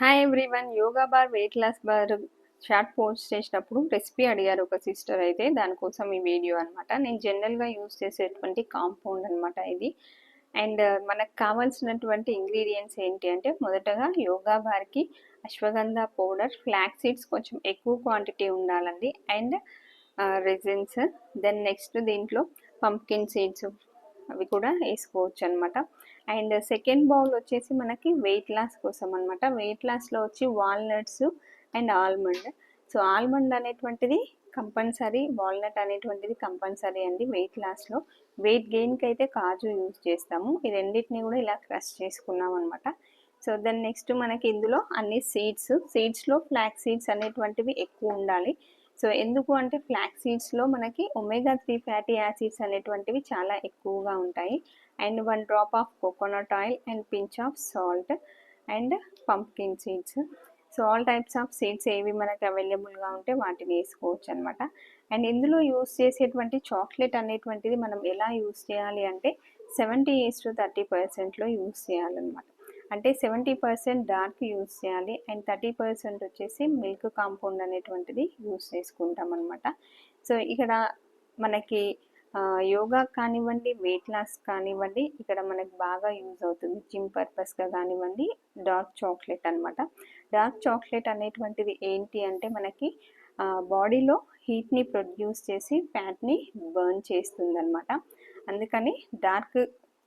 Hi everyone. Yoga bar, weight loss bar short post చేసినప్పుడు recipe అడిగారు ఒక sister. అయితే దానికోసం ఈ వీడియో అనమాట. నేను జనరల్గా యూజ్ చేసేటువంటి కాంపౌండ్ అనమాట ఇది. అండ్ మనకు కావాల్సినటువంటి ఇంగ్రీడియంట్స్ ఏంటి అంటే, మొదటగా యోగా బార్కి అశ్వగంధ పౌడర్, ఫ్లాక్ సీడ్స్ కొంచెం ఎక్కువ క్వాంటిటీ ఉండాలండి. అండ్ రెజిన్స్, దెన్ నెక్స్ట్ దీంట్లో పంప్కిన్ సీడ్స్ అవి కూడా వేసుకోవచ్చు అనమాట. అండ్ సెకండ్ బౌల్ వచ్చేసి మనకి వెయిట్ లాస్ కోసం అనమాట. వెయిట్ లాస్లో వచ్చి walnuts and almond. So almond అనేటువంటిది కంపల్సరీ, వాల్నట్ అనేటువంటిది కంపల్సరీ అండి వెయిట్ లాస్లో. వెయిట్ గెయిన్కి అయితే కాజు యూజ్ చేస్తాము. ఈ రెండింటిని కూడా ఇలా క్రష్ చేసుకున్నాం అనమాట. సో దెన్ నెక్స్ట్ మనకి ఇందులో అన్ని సీడ్స్లో ఫ్లాక్ సీడ్స్ అనేటువంటివి ఎక్కువ ఉండాలి. సో ఎందుకు అంటే ఫ్లాక్ సీడ్స్లో మనకి ఒమేగా 3 ఫ్యాటీ యాసిడ్స్ అనేటువంటివి చాలా ఎక్కువగా ఉంటాయి. And 1 drop of coconut oil and pinch of salt and pumpkin seeds. So all types of seeds ఏవి మనకి అవైలబుల్గా ఉంటే వాటిని వేసుకోవచ్చు అనమాట. అండ్ ఇందులో యూస్ చేసేటువంటి చాక్లెట్ అనేటువంటిది మనం ఎలా యూస్ చేయాలి అంటే 70:30%లో యూస్ చేయాలన్నమాట. అంటే 70% డార్క్ యూస్ చేయాలి అండ్ 30% వచ్చేసి మిల్క్ కాంపౌండ్ అనేటువంటిది యూస్ చేసుకుంటాం అనమాట. సో ఇక్కడ మనకి యోగా కానివ్వండి, వెయిట్ లాస్ కానివ్వండి, ఇక్కడ మనకి బాగా యూజ్ అవుతుంది జిమ్ పర్పస్గా కానివ్వండి డార్క్ చాక్లెట్ అనమాట. డార్క్ చాక్లెట్ అనేటువంటిది ఏంటి అంటే మనకి బాడీలో హీట్ని ప్రొడ్యూస్ చేసి ఫ్యాట్ని బర్న్ చేస్తుంది అనమాట. అందుకని డార్క్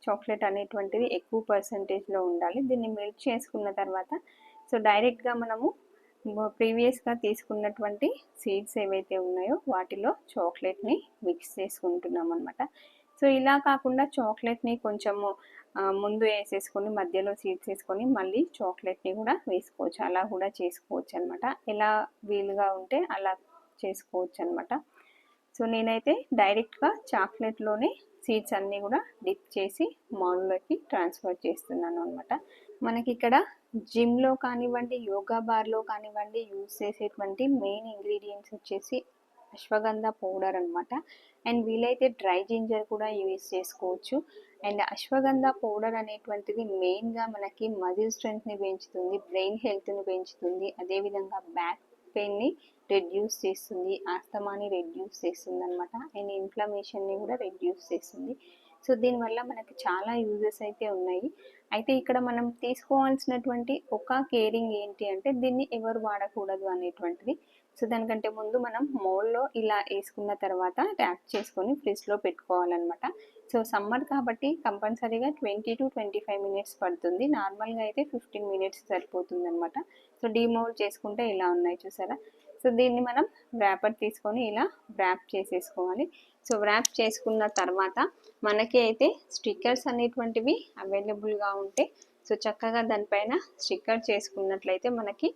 చాక్లెట్ అనేటువంటిది ఎక్కువ పర్సంటేజ్లో ఉండాలి. దీన్ని మెల్ట్ చేసుకున్న తర్వాత సో డైరెక్ట్గా మనము ప్రీవియస్గా తీసుకున్నటువంటి సీడ్స్ ఏవైతే ఉన్నాయో వాటిలో చాక్లెట్ని మిక్స్ చేసుకుంటున్నాం అనమాట. సో ఇలా కాకుండా చాక్లెట్ని కొంచెము ముందు వేసేసుకొని మధ్యలో సీడ్స్ వేసుకొని మళ్ళీ చాక్లెట్ని కూడా వేసుకోవచ్చు. అలా కూడా చేసుకోవచ్చు అనమాట. ఎలా వీలుగా ఉంటే అలా చేసుకోవచ్చు అనమాట. సో నేనైతే డైరెక్ట్గా చాక్లెట్లోనే సీడ్స్ అన్నీ కూడా డిప్ చేసి మౌల్లోకి ట్రాన్స్ఫర్ చేస్తున్నాను అనమాట. మనకి ఇక్కడ జిమ్లో కానివ్వండి, యోగా బార్లో కానివ్వండి యూజ్ చేసేటువంటి మెయిన్ ఇంగ్రీడియంట్స్ వచ్చేసి అశ్వగంధ పౌడర్ అనమాట. అండ్ వీలైతే డ్రై జింజర్ కూడా యూజ్ చేసుకోవచ్చు. అండ్ అశ్వగంధ పౌడర్ అనేటువంటిది మెయిన్గా మనకి మజిల్ స్ట్రెంగ్త్ని పెంచుతుంది, బ్రెయిన్ హెల్త్ని పెంచుతుంది, అదేవిధంగా బ్యాక్ పెయిన్ని రెడ్యూస్ చేస్తుంది, ఆస్తమాని రెడ్యూస్ చేస్తుంది అనమాట. అండ్ ఇన్ఫ్లమేషన్ని కూడా రెడ్యూస్ చేస్తుంది. సో దీనివల్ల మనకి చాలా యూజెస్ అయితే ఉన్నాయి. అయితే ఇక్కడ మనం తీసుకోవాల్సినటువంటి ఒక కేరింగ్ ఏంటి అంటే దీన్ని ఎవరు వాడకూడదు అనేటువంటిది. సో దానికంటే ముందు మనం మౌల్లో ఇలా వేసుకున్న తర్వాత ర్యాప్ చేసుకొని ఫ్రిడ్జ్లో పెట్టుకోవాలన్నమాట. సో సమ్మర్ కాబట్టి కంపల్సరీగా 20 to 25 మినిట్స్ పడుతుంది. నార్మల్గా అయితే 15 మినిట్స్ సరిపోతుంది అనమాట. సో డీమౌల్డ్ చేసుకుంటే ఇలా ఉన్నాయి చూసారా. సో దీన్ని మనం ర్యాపర్ తీసుకొని ఇలా ర్యాప్ చేసేసుకోవాలి. సో ర్యాప్ చేసుకున్న తర్వాత మనకి అయితే స్టిక్కర్స్ అనేటువంటివి అవైలబుల్గా ఉంటే సో చక్కగా దానిపైన స్టిక్కర్ చేసుకున్నట్లయితే మనకి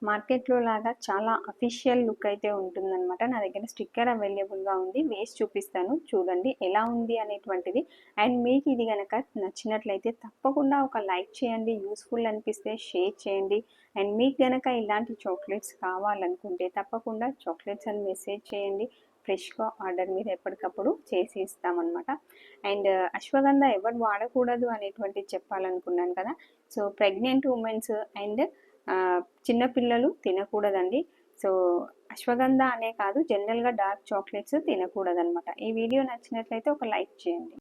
మార్కెట్లో లాగా చాలా అఫీషియల్ లుక్ అయితే ఉంటుందన్నమాట. నా దగ్గర స్టిక్కర్ అవైలబుల్గా ఉంది, వేసి చూపిస్తాను చూడండి ఎలా ఉంది అనేటువంటిది. అండ్ మీకు ఇది కనుక నచ్చినట్లయితే తప్పకుండా ఒక లైక్ చేయండి, యూస్ఫుల్ అనిపిస్తే షేర్ చేయండి. అండ్ మీకు కనుక ఇలాంటి చాక్లెట్స్ కావాలనుకుంటే తప్పకుండా చాక్లెట్స్ అని మెసేజ్ చేయండి. ఫ్రెష్గా ఆర్డర్ మీద ఎప్పటికప్పుడు చేసి ఇస్తామన్నమాట. అండ్ అశ్వగంధ ఎవరు వాడకూడదు అనేటువంటిది చెప్పాలనుకున్నాను కదా. సో ప్రెగ్నెంట్ ఉమెన్స్ అండ్ చిన్నపిల్లలు తినకూడదండి. సో అశ్వగంధ అనే కాదు, జనరల్గా డార్క్ చాక్లెట్స్ తినకూడదనమాట. ఈ వీడియో నచ్చినట్లయితే ఒక లైక్ చేయండి.